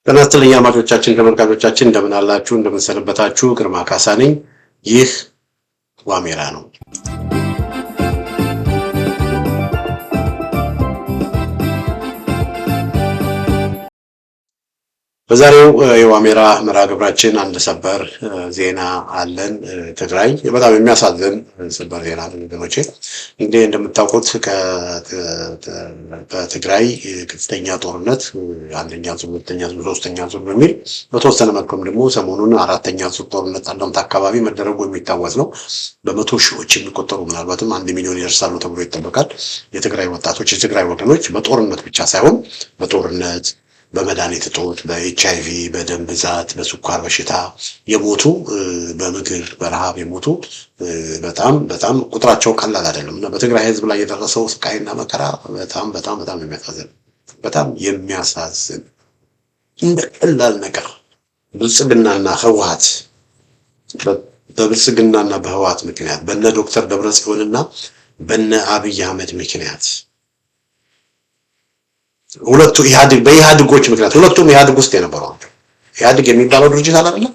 ጤና ይስጥልኝ አድማጮቻችን ተመልካቾቻችን እንደምን አላችሁ እንደምን ሰነበታችሁ ግርማ ካሳ ነኝ ይህ ዋሜራ ነው በዛሬው የዋሜራ መራግብራችን አንድ ሰበር ዜና አለን ትግራይ በጣም የሚያሳዝን ሰበር ዜና እንደሆነች እንግዲህ እንደምታውቁት በትግራይ ከፍተኛ ጦርነት አንደኛ ዙር ሁለተኛ ዙር ሶስተኛ ዙር በሚል በተወሰነ መልኩም ደግሞ ሰሞኑን አራተኛ ዙር ጦርነት አንደምታ አካባቢ መደረጉ የሚታወስ ነው በመቶ ሺዎች የሚቆጠሩ ምናልባትም 1 ሚሊዮን ይደርሳሉ ተብሎ ይጠበቃል የትግራይ ወጣቶች የትግራይ ወገኖች በጦርነት ብቻ ሳይሆን በጦርነት በመድኃኒት እጦት በኤችአይቪ በደም ብዛት በስኳር በሽታ የሞቱ በምግብ በረሃብ የሞቱ በጣም ቁጥራቸው ቀላል አይደለም እና በትግራይ ህዝብ ላይ የደረሰው ስቃይና መከራ በጣም የሚያሳዝን እንደ ቀላል ነገር ብልጽግናና ህወሓት በብልጽግናና በህወሓት ምክንያት በእነ ዶክተር ደብረጽዮንና በእነ አብይ አህመድ ምክንያት ሁለቱ በኢህአዴጎች ምክንያት ሁለቱም ኢህአዴግ ውስጥ የነበሩ ኢህአዴግ የሚባለው ድርጅት አለ አይደል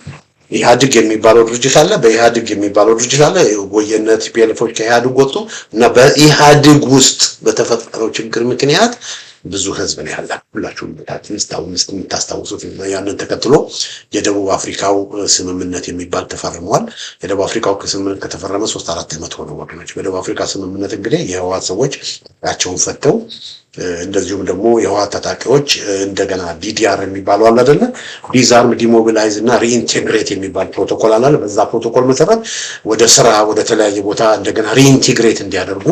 ኢህአዴግ የሚባለው ድርጅት አለ በኢህአዴግ የሚባለው ድርጅት አለ ወየነት ፒኤልኤፎች ከኢህአዴግ ወጡ እና በኢህአዴግ ውስጥ በተፈጠረው ችግር ምክንያት ብዙ ህዝብ ነው ያለ ሁላችሁም የምታስታውሱት ያንን ተከትሎ የደቡብ አፍሪካው ስምምነት የሚባል ተፈርሟል የደቡብ አፍሪካው ስምምነት ከተፈረመ 3-4 ዓመት ሆነ ወገኖች በደቡብ አፍሪካ ስምምነት እንግዲህ የህወሓት ሰዎች ያቸውን ፈተው እንደዚሁም ደግሞ የህወሓት ታጣቂዎች እንደገና ዲዲአር የሚባለው አለ አይደለ ዲዛርም ዲሞቢላይዝ እና ሪኢንቴግሬት የሚባል ፕሮቶኮል አለ በዛ ፕሮቶኮል መሰረት ወደ ስራ ወደ ተለያየ ቦታ እንደገና ሪኢንቴግሬት እንዲያደርጉ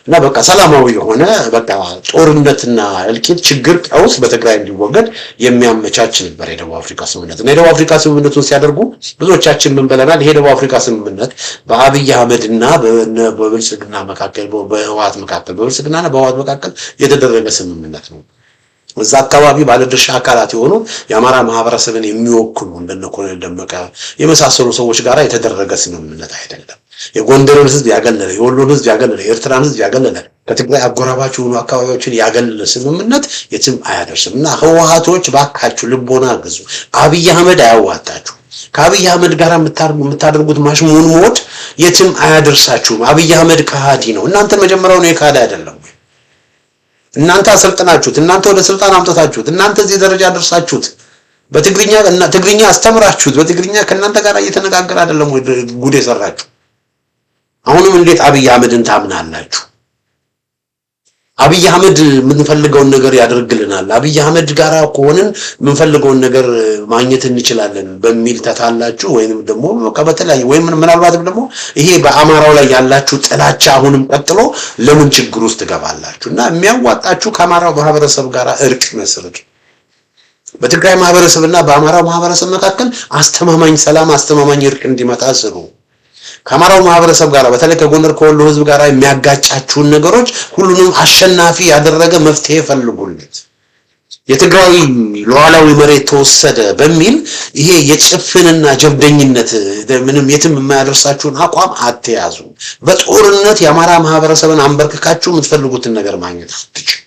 እና በቃ ሰላማዊ የሆነ በቃ ጦርነትና እልቂት ችግር ቀውስ በትግራይ እንዲወገድ የሚያመቻች ነበር የደቡብ አፍሪካ ስምምነት እና የደቡብ አፍሪካ ስምምነቱን ሲያደርጉ ብዙዎቻችን ምን ብለናል ይሄ ደቡብ አፍሪካ ስምምነት በአብይ አህመድና በብልጽግና መካከል በህወሓት መካከል በብልጽግናና በህወሓት መካከል የተደረገ ስምምነት ነው እዛ አካባቢ ባለድርሻ አካላት የሆኑ የአማራ ማህበረሰብን የሚወክሉ እንደነ ኮሎኔል ደመቀ የመሳሰሉ ሰዎች ጋር የተደረገ ስምምነት አይደለም የጎንደርን ህዝብ ያገለለ የወሎን ህዝብ ያገለለ የኤርትራን ህዝብ ያገለለ ከትግራይ አጎራባች የሆኑ አካባቢዎችን ያገለለ ስምምነት የትም አያደርስምና ህወሓቶች ባካችሁ ልቦና ግዙ አብይ አህመድ አያዋጣችሁ ከአብይ አህመድ ጋር የምታደርጉት ማሽሙን ሞት የትም አያደርሳችሁም አብይ አህመድ ከሃዲ ነው እናንተ መጀመሪያው ነው የካዳ አይደለም እናንተ አሰልጥናችሁት እናንተ ወደ ስልጣን አምጥታችሁት እናንተ እዚህ ደረጃ ደርሳችሁት በትግርኛ አስተምራችሁት በትግርኛ ከእናንተ ጋር እየተነጋገረ አይደለም ወይ ጉድ የሰራችሁ አሁንም እንዴት አብይ አህመድን ታምናላችሁ አብይ አህመድ ምንፈልገውን ነገር ያደርግልናል አብይ አህመድ ጋራ ከሆነን ምንፈልገውን ነገር ማግኘት እንችላለን በሚል ተታላችሁ ወይንም ደግሞ ከበተላይ ወይም ምናልባት ደግሞ ይሄ በአማራው ላይ ያላችሁ ጥላቻ አሁንም ቀጥሎ ለምን ችግር ውስጥ ገባላችሁና የሚያዋጣችሁ ከአማራው ማህበረሰብ ጋራ እርቅ መስርቱ በትግራይ ማህበረሰብና በአማራው ማህበረሰብ መካከል አስተማማኝ ሰላም አስተማማኝ እርቅ እንዲመጣ ስሩ ከአማራው ማህበረሰብ ጋር በተለይ ከጎንደር ከወሎ ህዝብ ጋር የሚያጋጫችሁን ነገሮች ሁሉንም አሸናፊ ያደረገ መፍትሄ ፈልጉልት የትግራይ ሉዓላዊ መሬት ተወሰደ በሚል ይሄ የጭፍንና ጀብደኝነት ምንም የትም የማያደርሳችሁን አቋም አትያዙ በጦርነት የአማራ ማህበረሰብን አንበርክካችሁ የምትፈልጉትን ነገር ማግኘት አትችሉ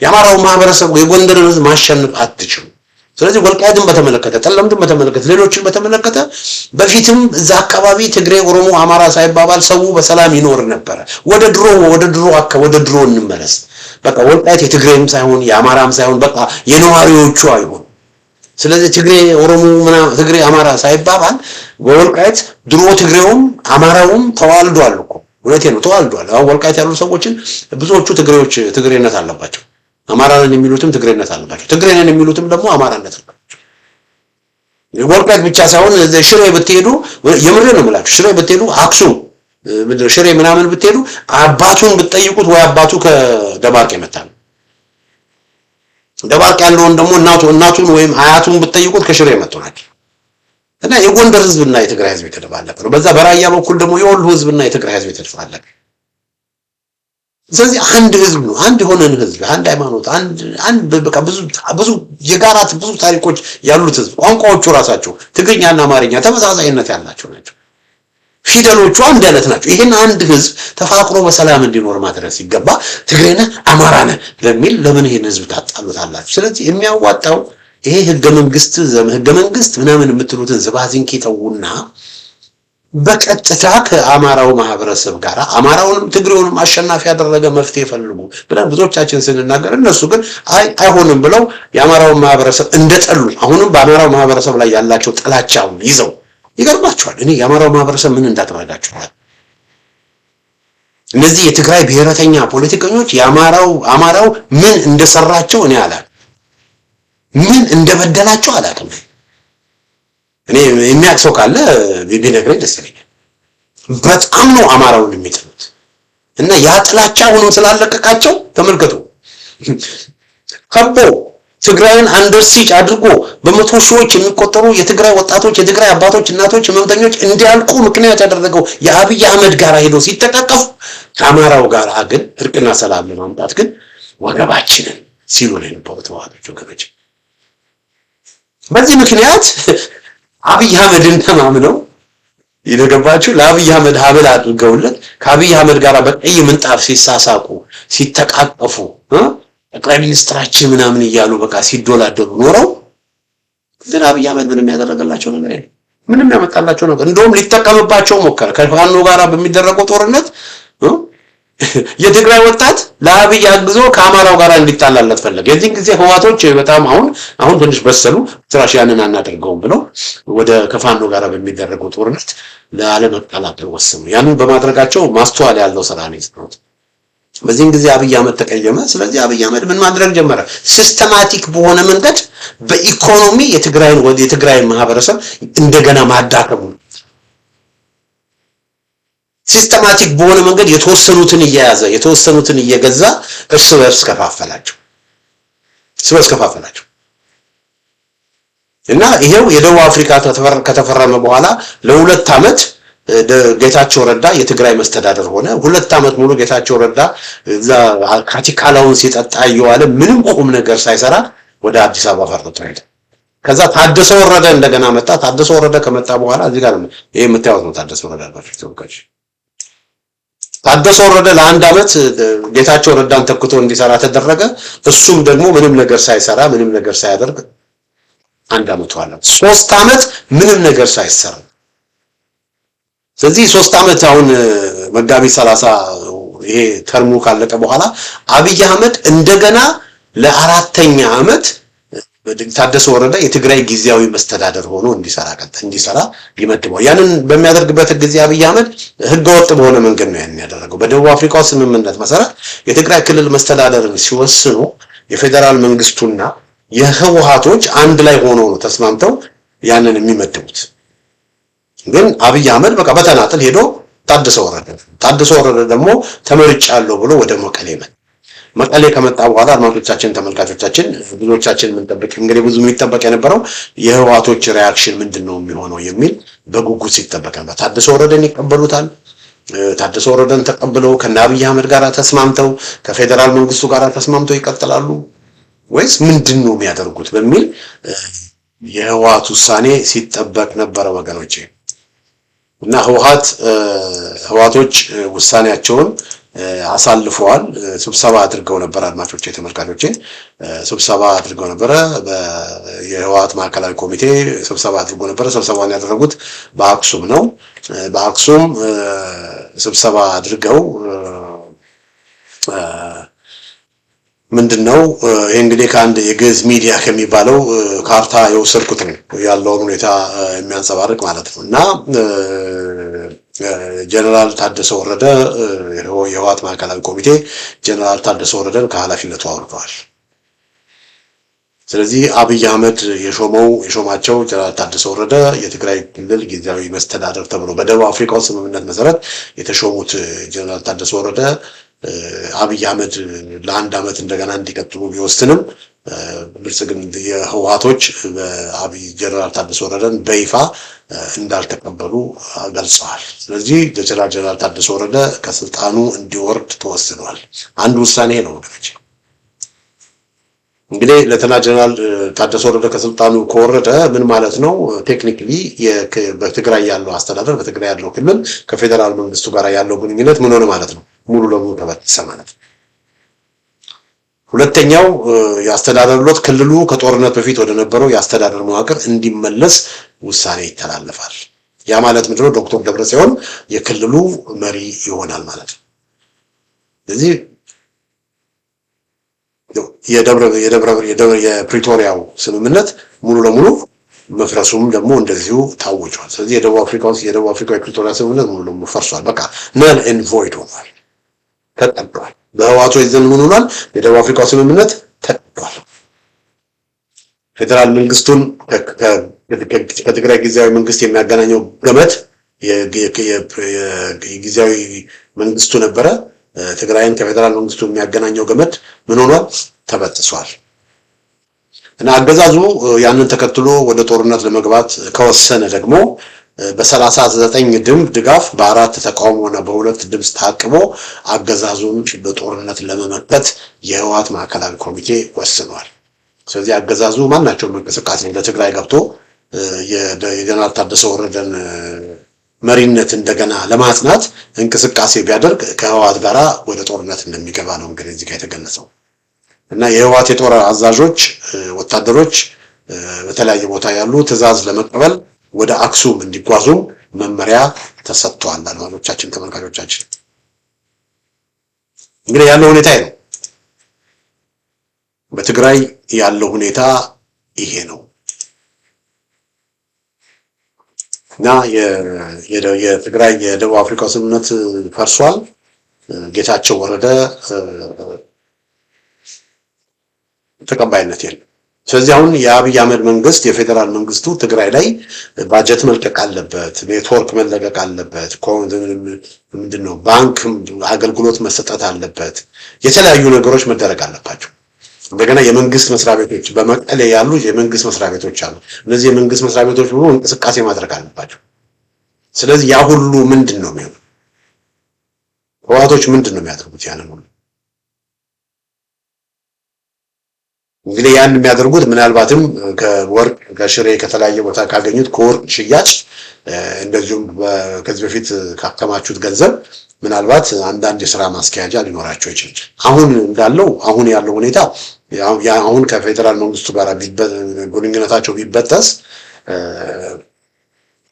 የአማራው ማህበረሰብ የጎንደርን ህዝብ ማሸነፍ አትችሉ ስለዚህ ወልቃይትን በተመለከተ ጠለምትን በተመለከተ ሌሎችን በተመለከተ በፊትም እዛ አካባቢ ትግሬ ኦሮሞ አማራ ሳይባባል ሰው በሰላም ይኖር ነበር ወደ ድሮ እንመለስ በቃ ወልቃይት የትግሬም ሳይሆን የአማራም ሳይሆን በቃ የነዋሪዎቹ አይሆን ስለዚህ ትግሬ ኦሮሞ ትግሬ አማራ ሳይባባል በወልቃይት ድሮ ትግሬውም አማራውም ተዋልዷል እኮ ወለቴ ነው ተዋልዷል አሁን ወልቃይት ያሉ ሰዎችን ብዙዎቹ ትግሬዎች ትግሬነት አለባቸው አማራን የሚሉትም ትግሬነት አለባቸው ትግሬንን የሚሉትም ደግሞ አማራነት አለባቸው ወልቃይት ብቻ ሳይሆን ሽሬ ብትሄዱ የምሬ ነው ማለት ሽሬ ብትሄዱ አክሱም ሽሬ ምናምን ብትሄዱ አባቱን ብትጠይቁት ወይ አባቱ ከደባርቅ የመጣ ነው ደባርቅ ያለውን ደግሞ እናቱን ወይም አያቱን ብትጠይቁት ከሽሬ የመጡ ናቸው እና የጎንደር ህዝብና የትግራይ ህዝብ የተደባለቀ ነው በዛ በራያ በኩል ደግሞ የወሎ ህዝብና የትግራይ ህዝብ የተደባለቀ ስለዚህ አንድ ህዝብ ነው አንድ ሆነን ህዝብ አንድ ሃይማኖት አንድ በቃ ብዙ የጋራት ብዙ ታሪኮች ያሉት ህዝብ ቋንቋዎቹ ራሳቸው ትግርኛና አማርኛ ተመሳሳይነት ያላቸው ናቸው ፊደሎቹ አንድ አይነት ናቸው ይሄን አንድ ህዝብ ተፋቅሮ በሰላም እንዲኖር ማድረግ ሲገባ ትግሬና አማራና በሚል ለምን ይሄን ህዝብ ታጣሉታላችሁ ስለዚህ የሚያዋጣው ይሄ ህገ መንግስት ምናምን የምትሉትን ዝባዝንኪ ተውና በቀጥታ ከአማራው ማህበረሰብ ጋር አማራውንም ትግሬውንም አሸናፊ ያደረገ መፍትሄ ፈልጉ ብለን ብዙዎቻችን ስንናገር እነሱ ግን አይሆንም ብለው የአማራውን ማህበረሰብ እንደጠሉ አሁንም በአማራው ማህበረሰብ ላይ ያላቸው ጥላቻውን ይዘው ይገርማቸዋል። እኔ የአማራው ማህበረሰብ ምን እንዳደረጋቸዋል እነዚህ የትግራይ ብሔረተኛ ፖለቲከኞች አማራው ምን እንደሰራቸው እኔ አላውቅም፣ ምን እንደበደላቸው አላውቅም። እኔ የሚያውቅ ሰው ካለ ቢነግረኝ ደስ ይለኛል። በጣም ነው አማራውን የሚጥሉት እና ያ ጥላቻ ሆኖ ስላለቀቃቸው ተመልከቱ ከቦ ትግራይን አንደር ሲጅ አድርጎ በመቶ ሺዎች የሚቆጠሩ የትግራይ ወጣቶች የትግራይ አባቶች እናቶች ህመምተኞች እንዲያልቁ ምክንያት ያደረገው የአብይ አህመድ ጋር ሄዶ ሲተቃቀፉ ከአማራው ጋር ግን እርቅና ሰላም ለማምጣት ግን ወገባችንን ሲሉ ነው የነበሩት ተዋህዶች ወገኖች። በዚህ ምክንያት አብይ አህመድን ተማምነው ይደገባችሁ ለአብይ አህመድ ሀብል አድርገውለት ከአብይ አህመድ ጋር በቀይ ምንጣፍ ሲሳሳቁ ሲተቃቀፉ ጠቅላይ ሚኒስትራችን ምናምን እያሉ በቃ ሲዶላደሩ ኖረው ግን አብይ አህመድ ምንም ያደረገላቸው ነገር የለም። ምንም ያመጣላቸው ነገር እንደውም ሊጠቀምባቸው ሞከረ። ከፋኖ ጋር በሚደረገው ጦርነት የትግራይ ወጣት ለአብይ አግዞ ከአማራው ጋር እንዲጣላለት ፈለገ። የዚህ ጊዜ ህዋቶች በጣም አሁን ትንሽ በሰሉ ትራሽ ያንን አናደርገውም ብለው ወደ ከፋኖ ጋር በሚደረገው ጦርነት ለአለመቀላቀል ወሰኑ። ያንን በማድረጋቸው ማስተዋል ያለው ስራ ነው የሰሩት። በዚህም ጊዜ አብይ አህመድ ተቀየመ። ስለዚህ አብይ አህመድ ምን ማድረግ ጀመረ? ሲስተማቲክ በሆነ መንገድ በኢኮኖሚ የትግራይን ማህበረሰብ እንደገና ማዳከሙ ሲስተማቲክ በሆነ መንገድ የተወሰኑትን እየያዘ የተወሰኑትን እየገዛ እርስ በርስ ከፋፈላቸው እና ይሄው የደቡብ አፍሪካ ከተፈረመ በኋላ ለሁለት ዓመት ጌታቸው ረዳ የትግራይ መስተዳደር ሆነ። 2 ዓመት ሙሉ ጌታቸው ረዳ እዛ ካቲካላውን ሲጠጣ እየዋለ ምንም ቁም ነገር ሳይሰራ ወደ አዲስ አበባ ፈርጦ ሄደ። ከዛ ታደሰ ወረደ እንደገና መጣ። ታደሰ ወረደ ከመጣ በኋላ እዚህ ጋር ይሄ የምታዩት ነው። ታደሰ ወረደ በፊት ተወካሽ ታደሰ ወረደ ለ1 ዓመት ጌታቸው ረዳን ተክቶ እንዲሰራ ተደረገ። እሱም ደግሞ ምንም ነገር ሳይሰራ ምንም ነገር ሳያደርግ 1 ዓመት ሆነ። 3 ዓመት ምንም ነገር ሳይሰራ ስለዚህ 3 ዓመት አሁን መጋቢት 30 ይሄ ተርሙ ካለቀ በኋላ አብይ አህመድ እንደገና ለ4ኛ ዓመት ታደሰ ወረደ የትግራይ ጊዜያዊ መስተዳደር ሆኖ እንዲሰራ ይመድበው። ያንን በሚያደርግበት ጊዜ አብይ አህመድ ህገወጥ በሆነ መንገድ ነው ያን ያደረገው። በደቡብ አፍሪካው ስምምነት መሰረት የትግራይ ክልል መስተዳደርን ሲወስኑ የፌደራል መንግስቱና የህወሓቶች አንድ ላይ ሆነው ነው ተስማምተው ያንን የሚመድቡት። ግን አብይ አህመድ በቃ በተናጥል ሄዶ ታደሰ ወረደ ደግሞ ተመርጫለሁ ብሎ ወደ መቀሌ ከመጣ በኋላ አድማጮቻችን ተመልካቾቻችን ብዙዎቻችን የምንጠብቅ እንግዲህ ብዙ የሚጠበቅ የነበረው የህወሓቶች ሪአክሽን ምንድነው የሚሆነው የሚል በጉጉት ሲጠበቅ ነበር። ታደሰ ወረደን ይቀበሉታል? ታደሰ ወረደን ተቀብለው ከአብይ አህመድ ጋር ተስማምተው ከፌደራል መንግስቱ ጋር ተስማምተው ይቀጥላሉ ወይስ ምንድነው የሚያደርጉት በሚል የህወሓት ውሳኔ ሲጠበቅ ነበረ ወገኖቼ። እና ህወሓቶች ውሳኔያቸውን አሳልፈዋል። ስብሰባ አድርገው ነበር። አድማጮቼ ተመልካቾቼ ስብሰባ አድርገው ነበር። የህወሓት ማዕከላዊ ኮሚቴ ስብሰባ አድርገው ነበር። ስብሰባውን ያደረጉት በአክሱም ነው። በአክሱም ስብሰባ አድርገው ምንድነው ይሄ እንግዲህ ከአንድ የግዕዝ ሚዲያ ከሚባለው ካርታ የወሰድኩት ነው ያለውን ሁኔታ የሚያንጸባርቅ ማለት ነው። እና ጀነራል ታደሰ ወረደ የህወሓት ማዕከላዊ ኮሚቴ ጀነራል ታደሰ ወረደን ከኃላፊነቱ አውርደዋል። ስለዚህ አብይ አህመድ የሾማቸው ጀነራል ታደሰ ወረደ የትግራይ ክልል ጊዜያዊ መስተዳደር ተብሎ በደቡብ አፍሪካው ስምምነት መሰረት የተሾሙት ጀነራል ታደሰ ወረደ አብይ አህመድ ለ1 ዓመት እንደገና እንዲቀጥሉ ቢወስንም ብልጽግና የህወሓቶች በአብይ ጀነራል ታደሰ ወረደን በይፋ እንዳልተቀበሉ ገልጸዋል። ስለዚህ ጀነራል ታደሰ ወረደ ከስልጣኑ እንዲወርድ ተወስኗል። አንድ ውሳኔ ነው ወገኖች። እንግዲህ ሌተና ጀነራል ታደሰ ወረደ ከስልጣኑ ከወረደ ምን ማለት ነው? ቴክኒካሊ በትግራይ ያለው አስተዳደር በትግራይ ያለው ክልል ከፌደራል መንግስቱ ጋር ያለው ግንኙነት ምን ሆነ ማለት ነው? ሙሉ ለሙሉ ተበጠሰ ማለት ነው። ሁለተኛው የአስተዳደር ሎት ክልሉ ከጦርነት በፊት ወደ ነበረው የአስተዳደር መዋቅር እንዲመለስ ውሳኔ ይተላለፋል። ያ ማለት ምንድነው? ዶክተር ደብረጽዮን የክልሉ መሪ ይሆናል ማለት ነው። ስለዚህ የፕሪቶሪያው ስምምነት ሙሉ ለሙሉ መፍረሱም ደግሞ እንደዚሁ ታውጇል። ስለዚህ የደቡብ አፍሪካ የፕሪቶሪያ ስምምነት ሙሉ ለሙሉ ፈርሷል። በቃ ነል ኤንድ ቮይድ ሆኗል፣ ተቀዷል። በህዋቶች ዘንድ ምን ሆኗል? የደቡብ አፍሪካው ስምምነት ተቀዷል። ፌዴራል መንግስቱን ከትግራይ ጊዜያዊ መንግስት የሚያገናኘው ገመድ የጊዜያዊ መንግስቱ ነበረ። ትግራይን ከፌዴራል መንግስቱ የሚያገናኘው ገመድ ምን ሆኗል? ተበጥሷል። እና አገዛዙ ያንን ተከትሎ ወደ ጦርነት ለመግባት ከወሰነ ደግሞ በ39 ድጋፍ በ4 ተቃውሞና በ2 ድምፅ ታቅቦ አገዛዙን በጦርነት ለመመከት የህወሓት ማዕከላዊ ኮሚቴ ወስኗል። ስለዚህ አገዛዙ ማናቸውም እንቅስቃሴ ለትግራይ ገብቶ የጀነራል ታደሰ ወረደን መሪነት እንደገና ለማጽናት እንቅስቃሴ ቢያደርግ ከህወሓት ጋራ ወደ ጦርነት እንደሚገባ ነው እንግዲህ እዚህ ጋር የተገለጸው። እና የህወሓት የጦር አዛዦች ወታደሮች በተለያየ ቦታ ያሉ ትዕዛዝ ለመቀበል ወደ አክሱም እንዲጓዙ መመሪያ ተሰጥቷል። አድማጮቻችን፣ ተመልካቾቻችን እንግዲህ ያለው ሁኔታ ነው። በትግራይ ያለው ሁኔታ ይሄ ነው እና የትግራይ የደቡብ አፍሪካው ስምምነት ፈርሷል። ጌታቸው ወረደ ተቀባይነት የለም። ስለዚህ አሁን የአብይ አህመድ መንግስት የፌዴራል መንግስቱ ትግራይ ላይ ባጀት መልቀቅ አለበት፣ ኔትወርክ መለቀቅ አለበት፣ ምንድነው ባንክ አገልግሎት መሰጠት አለበት፣ የተለያዩ ነገሮች መደረግ አለባቸው። እንደገና የመንግስት መስሪያ ቤቶች በመቀሌ ያሉ የመንግስት መስሪያ ቤቶች አሉ። እነዚህ የመንግስት መስሪያ ቤቶች ሁሉ እንቅስቃሴ ማድረግ አለባቸው። ስለዚህ ያ ሁሉ ምንድን ነው የሚሆነው? ህወሓቶች ምንድን ነው የሚያደርጉት? ያንን ሁሉ እንግዲህ ያን የሚያደርጉት ምናልባትም ከወርቅ ከሽሬ ከተለያየ ቦታ ካገኙት ከወርቅ ሽያጭ እንደዚሁም ከዚህ በፊት ካከማቹት ገንዘብ ምናልባት አንዳንድ የስራ ማስኪያጃ ሊኖራቸው ይችላል። አሁን እንዳለው አሁን ያለው ሁኔታ አሁን ከፌዴራል መንግስቱ ጋር ግንኙነታቸው ቢበጠስ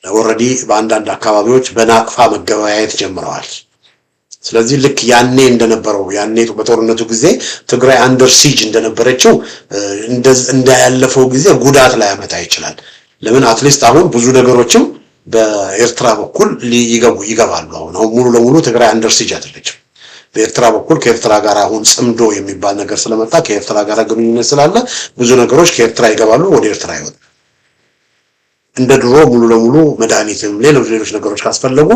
ኦልሬዲ በአንዳንድ አካባቢዎች በናቅፋ መገበያየት ጀምረዋል። ስለዚህ ልክ ያኔ እንደነበረው ያኔ በጦርነቱ ጊዜ ትግራይ አንደር ሲጅ እንደነበረችው እንዳያለፈው ጊዜ ጉዳት ላይ ያመጣ ይችላል። ለምን አትሊስት አሁን ብዙ ነገሮችም በኤርትራ በኩል ይገባሉ። አሁን ሙሉ ለሙሉ ትግራይ አንደር ሲጅ አይደለችም። በኤርትራ በኩል ከኤርትራ ጋር አሁን ጽምዶ የሚባል ነገር ስለመጣ ከኤርትራ ጋር ግንኙነት ስላለ ብዙ ነገሮች ከኤርትራ ይገባሉ፣ ወደ ኤርትራ ይወጣሉ። እንደ ድሮ ሙሉ ለሙሉ መድኃኒትም ሌሎች ነገሮች ካስፈለጉ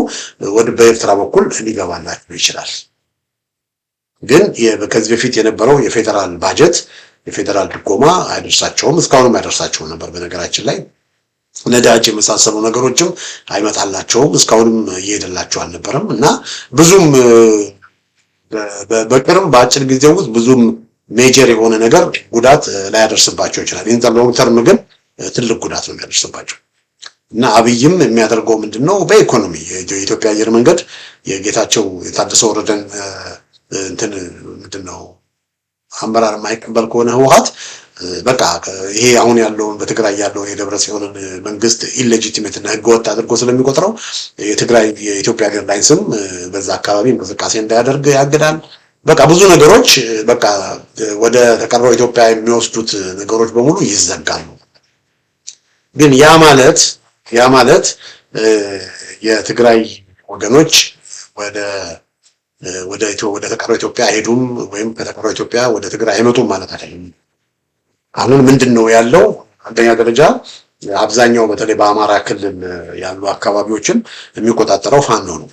ወደ በኤርትራ በኩል ሊገባላቸው ይችላል። ግን ከዚህ በፊት የነበረው የፌዴራል ባጀት የፌዴራል ድጎማ አይደርሳቸውም፣ እስካሁንም አይደርሳቸውም ነበር። በነገራችን ላይ ነዳጅ የመሳሰሉ ነገሮችም አይመጣላቸውም፣ እስካሁንም እየሄደላቸው አልነበረም እና ብዙም በቅርብ በአጭር ጊዜ ውስጥ ብዙም ሜጀር የሆነ ነገር ጉዳት ላያደርስባቸው ይችላል። ኢን ዘ ሎንግ ተርም ግን ትልቅ ጉዳት ነው የሚያደርስባቸው እና አብይም የሚያደርገው ምንድነው? በኢኮኖሚ የኢትዮጵያ አየር መንገድ የጌታቸው የታደሰ ወረደን እንትን ምንድነው አመራር የማይቀበል ከሆነ ህወሓት በቃ ይሄ አሁን ያለውን በትግራይ ያለውን የደብረጽዮንን መንግስት ኢሌጂቲሜት እና ህገወጥ አድርጎ ስለሚቆጥረው የትግራይ የኢትዮጵያ ኤርላይንስም በዛ አካባቢ እንቅስቃሴ እንዳያደርግ ያግዳል። በቃ ብዙ ነገሮች በቃ ወደ ተቀረው ኢትዮጵያ የሚወስዱት ነገሮች በሙሉ ይዘጋሉ። ግን ያ ማለት የትግራይ ወገኖች ወደ ተቀረው ኢትዮጵያ አይሄዱም ወይም ከተቀረው ኢትዮጵያ ወደ ትግራይ አይመጡም ማለት አይደለም። አሁን ምንድነው ያለው? አንደኛ ደረጃ አብዛኛው በተለይ በአማራ ክልል ያሉ አካባቢዎችን የሚቆጣጠረው ፋኖ ነው።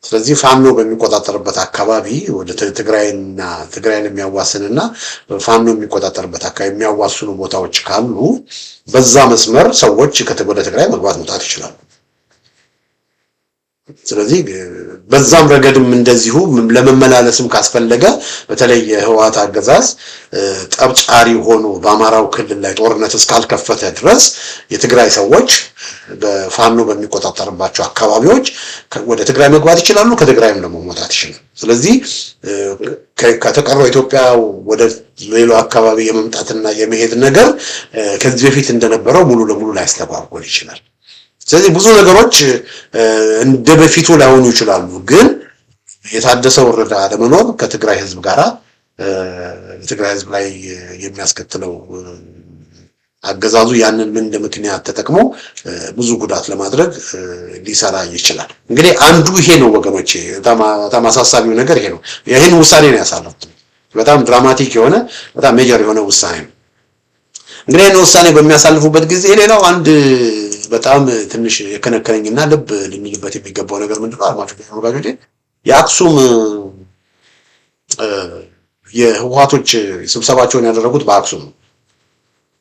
ስለዚህ ፋኖ በሚቆጣጠርበት አካባቢ ወደ ትግራይን የሚያዋስንና ፋኖ የሚቆጣጠርበት አካባቢ የሚያዋስኑ ቦታዎች ካሉ በዛ መስመር ሰዎች ወደ ትግራይ መግባት መውጣት ይችላሉ። ስለዚህ በዛም ረገድም እንደዚሁ ለመመላለስም ካስፈለገ በተለይ የህወሓት አገዛዝ ጠብጫሪ ሆኖ በአማራው ክልል ላይ ጦርነት እስካልከፈተ ድረስ የትግራይ ሰዎች በፋኖ በሚቆጣጠርባቸው አካባቢዎች ወደ ትግራይ መግባት ይችላሉ፣ ከትግራይም ደግሞ መውጣት ይችላሉ። ስለዚህ ከተቀረው ኢትዮጵያ ወደ ሌላው አካባቢ የመምጣትና የመሄድ ነገር ከዚህ በፊት እንደነበረው ሙሉ ለሙሉ ላይስተጓጎል ይችላል። ስለዚህ ብዙ ነገሮች እንደ በፊቱ ላይሆኑ ይችላሉ። ግን የታደሰ ወረደ አለመኖር ከትግራይ ህዝብ ጋራ ትግራይ ህዝብ ላይ የሚያስከትለው አገዛዙ ያንን ምን እንደምክንያት ተጠቅሞ ብዙ ጉዳት ለማድረግ ሊሰራ ይችላል። እንግዲህ አንዱ ይሄ ነው ወገኖቼ፣ በጣም አሳሳቢው ነገር ይሄ ነው። ይሄን ውሳኔ ነው ያሳለፉት። በጣም ድራማቲክ የሆነ በጣም ሜጀር የሆነ ውሳኔ ነው። እንግዲህ ይሄን ውሳኔ በሚያሳልፉበት ጊዜ ሌላው አንድ በጣም ትንሽ የከነከነኝና ልብ ልንልበት የሚገባው ነገር ምንድነው? አድማጮች የአክሱም የህወሓቶች ስብሰባቸውን ያደረጉት በአክሱም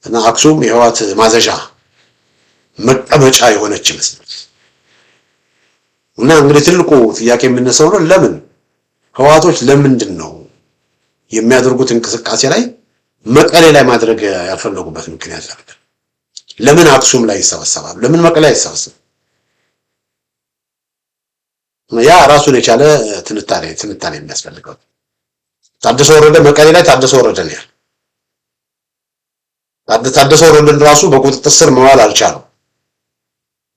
እና አክሱም የህወሓት ማዘዣ መቀመጫ የሆነች ይመስላል። እና እንግዲህ ትልቁ ጥያቄ የምነሳው ነው፣ ለምን ህወሓቶች ለምንድን ነው የሚያደርጉት እንቅስቃሴ ላይ መቀሌ ላይ ማድረግ ያልፈለጉበት ምክንያት አለ? ለምን አክሱም ላይ ይሰበሰባሉ? ለምን መቀሌ ላይ ይሰበሰባሉ? ያ ራሱን የቻለ ትንታኔ የሚያስፈልገው። ታደሰ ወረደ መቀሌ ላይ ታደሰ ወረደ ነው ያለው። ታደሰ ወረደን ራሱ በቁጥጥር ስር መዋል አልቻለም።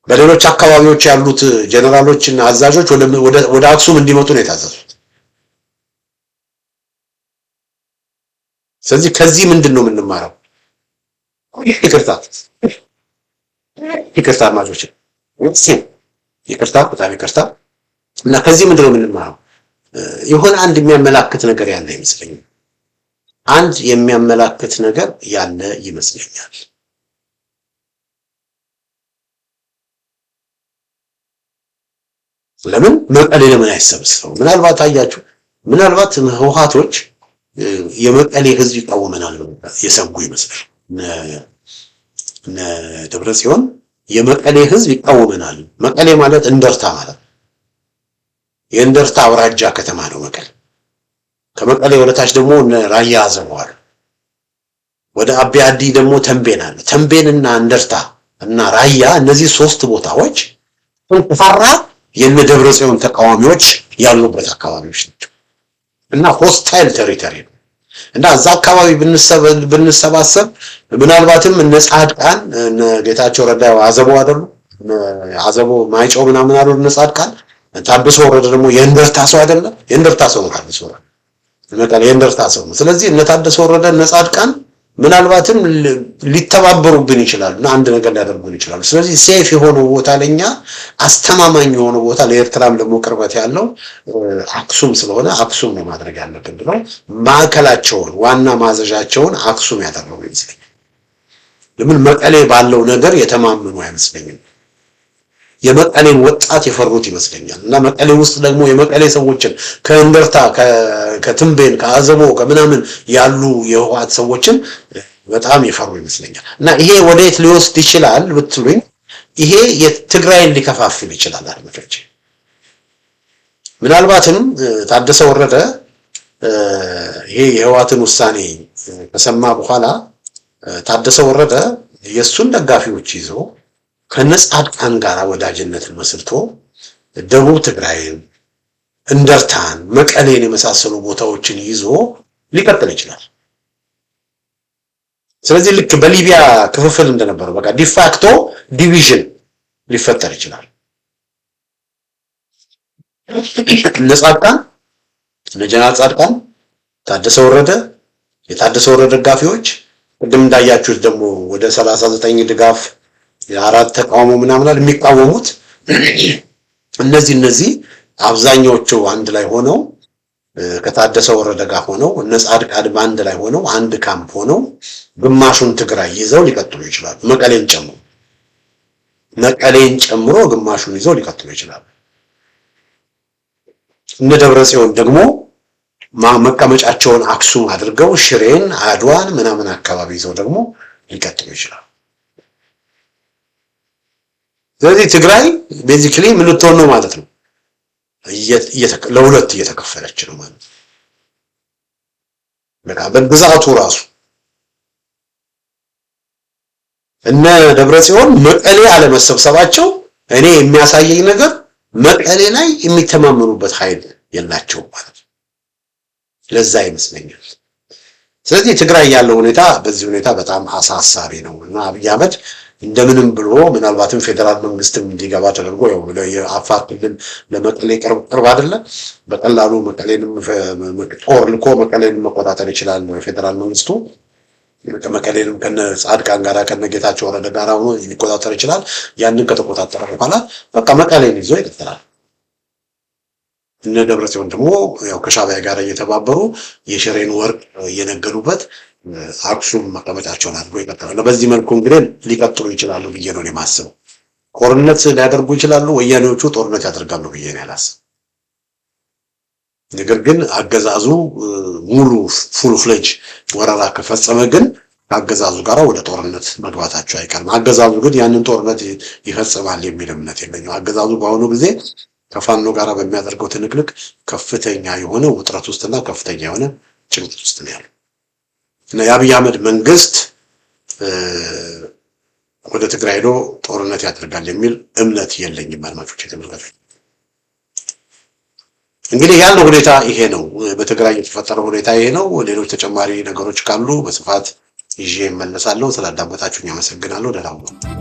በሌሎች አካባቢዎች ያሉት ጀነራሎችና አዛዦች ወደ አክሱም እንዲመጡ ነው የታዘዙት። ስለዚህ ከዚህ ምንድን ነው የምንማረው? ይቅርታ አድማጮች፣ ይቅርታ፣ በጣም ይቅርታ። እና ከዚህ ምንድን ነው የምንማረው? የሆነ አንድ የሚያመላክት ነገር ያለ ይመስለኛል። ለምን መቀሌ ለምን አይሰበሰበው? ምናልባት አያችሁ፣ ምናልባት ህወሓቶች የመቀሌ ህዝብ ይቃወመናል የሰጉ ይመስላል። እነ ደብረ ጽዮን የመቀሌ ህዝብ ይቃወመናል። መቀሌ ማለት እንደርታ ማለት የእንደርታ አውራጃ ከተማ ነው መቀሌ። ከመቀሌ ወደ ታች ደግሞ ራያ አዘቦዋል። ወደ አቢ አዲ ደግሞ ተንቤን አለ። ተንቤንና እንደርታ እና ራያ እነዚህ ሶስት ቦታዎች ጠንካራ የነ ደብረ ጽዮን ተቃዋሚዎች ያሉበት አካባቢዎች ናቸው እና ሆስታይል ቴሪቶሪ ነው እና እዛ አካባቢ ብንሰባሰብ ምናልባትም እነ ጻድቃን እነ ጌታቸው ረዳ አዘቦ አይደሉ? አዘቦ ማይጨው ምናምን አይደሉ? እነ ጻድቃን ታደሰ ወረደ ደግሞ የእንደርታ ሰው አይደለም? የእንደርታ ሰው ነው ታደሰ ወረደ። መቀሌ የእንደርታ ሰው ነው። ስለዚህ እነ ታደሰ ወረደ እነ ጻድቃን ምናልባትም ሊተባበሩብን ይችላሉ እና አንድ ነገር ሊያደርጉን ይችላሉ። ስለዚህ ሴፍ የሆነ ቦታ ለኛ አስተማማኝ የሆነ ቦታ ለኤርትራም ደግሞ ቅርበት ያለው አክሱም ስለሆነ አክሱም ነው ማድረግ ያለብን ብለው ማዕከላቸውን ዋና ማዘዣቸውን አክሱም ያደረጉ ይመስለኛል። ለምን መቀሌ ባለው ነገር የተማመኑ አይመስለኝም። የመቀሌን ወጣት የፈሩት ይመስለኛል እና መቀሌ ውስጥ ደግሞ የመቀሌ ሰዎችን ከእንደርታ ከትንቤን ከአዘቦ ከምናምን ያሉ የህወሓት ሰዎችን በጣም የፈሩ ይመስለኛል እና ይሄ ወዴት ሊወስድ ይችላል ብትሉኝ ይሄ የትግራይን ሊከፋፍል ይችላል። አድማጮች ምናልባትም ታደሰ ወረደ ይሄ የህወሓትን ውሳኔ ከሰማ በኋላ ታደሰ ወረደ የሱን ደጋፊዎች ይዞ ከነጻድቃን ጋር ወዳጅነትን መስርቶ ደቡብ ትግራይን፣ እንደርታን፣ መቀሌን የመሳሰሉ ቦታዎችን ይዞ ሊቀጥል ይችላል። ስለዚህ ልክ በሊቢያ ክፍፍል እንደነበረው በቃ ዲፋክቶ ዲቪዥን ሊፈጠር ይችላል። ለጻድቃን ለጀነራል ጻድቃን ታደሰ ወረደ የታደሰ ወረደ ደጋፊዎች ቅድም እንዳያችሁት ደግሞ ወደ 39 ድጋፍ የአራት ተቃውሞ ምናምን የሚቃወሙት እነዚህ አብዛኛዎቹ አንድ ላይ ሆነው ከታደሰ ወረደ ጋር ሆነው እነ ጻድቃን በአንድ ላይ ሆነው አንድ ካምፕ ሆነው ግማሹን ትግራይ ይዘው ሊቀጥሉ ይችላሉ። መቀሌን ጨምሮ ግማሹን ይዘው ሊቀጥሉ ይችላሉ። እነ ደብረ ጽዮን ደግሞ መቀመጫቸውን አክሱም አድርገው ሽሬን፣ አድዋን ምናምን አካባቢ ይዘው ደግሞ ሊቀጥሉ ይችላሉ። ስለዚህ ትግራይ ቤዚክሊ ምን ልትሆን ነው ማለት ነው? ለሁለት እየተከፈለች ነው ማለት ነው። በቃ በግዛቱ ራሱ እነ ደብረ ጽዮን መቀሌ አለመሰብሰባቸው እኔ የሚያሳየኝ ነገር መቀሌ ላይ የሚተማመኑበት ኃይል የላቸውም ማለት ነው። ለዛ ይመስለኛል። ስለዚህ ትግራይ ያለው ሁኔታ በዚህ ሁኔታ በጣም አሳሳቢ ነው እና አብይ አህመድ እንደምንም ብሎ ምናልባትም ፌዴራል መንግስትም እንዲገባ ተደርጎ ያው የአፋር ክልል ለመቀሌ ቅርብ አይደለም፣ በቀላሉ መቀሌንም ጦር ልኮ መቀሌንም መቆጣጠር ይችላል የፌዴራል መንግስቱ። መቀሌንም ከነ ጻድቃን ጋራ ከነ ጌታቸው ረዳ ጋራ ሆኖ ሊቆጣጠር ይችላል። ያንን ከተቆጣጠረ በኋላ በቃ መቀሌን ይዞ ይቀጥላል። እነ ደብረጽዮን ደግሞ ያው ከሻዕቢያ ጋር እየተባበሩ የሽሬን ወርቅ እየነገዱበት አክሱም መቀመጫቸውን አድርጎ ይቀጥላሉ። በዚህ መልኩ እንግዲህ ሊቀጥሉ ይችላሉ ብዬ ነው የማስበው። ጦርነት ሊያደርጉ ይችላሉ፣ ወያኔዎቹ ጦርነት ያደርጋሉ ብዬ ነው ያላስብ። ነገር ግን አገዛዙ ሙሉ ፉል ፍሌጅ ወረራ ከፈጸመ ግን አገዛዙ ጋር ወደ ጦርነት መግባታቸው አይቀርም። አገዛዙ ግን ያንን ጦርነት ይፈጽማል የሚል እምነት የለኝም። አገዛዙ በአሁኑ ጊዜ ከፋኖ ጋር በሚያደርገው ትንቅንቅ ከፍተኛ የሆነ ውጥረት ውስጥና ከፍተኛ የሆነ ጭንቀት ውስጥ ነው ያለው እና የአብይ አህመድ መንግስት ወደ ትግራይ ሄዶ ጦርነት ያደርጋል የሚል እምነት የለኝም። አድማጮች የተመለከቱ እንግዲህ ያለው ሁኔታ ይሄ ነው። በትግራይ የተፈጠረው ሁኔታ ይሄ ነው። ሌሎች ተጨማሪ ነገሮች ካሉ በስፋት ይዤ እመለሳለሁ። ስላዳመጣችሁኝ አመሰግናለሁ። ደህና ሁኑ።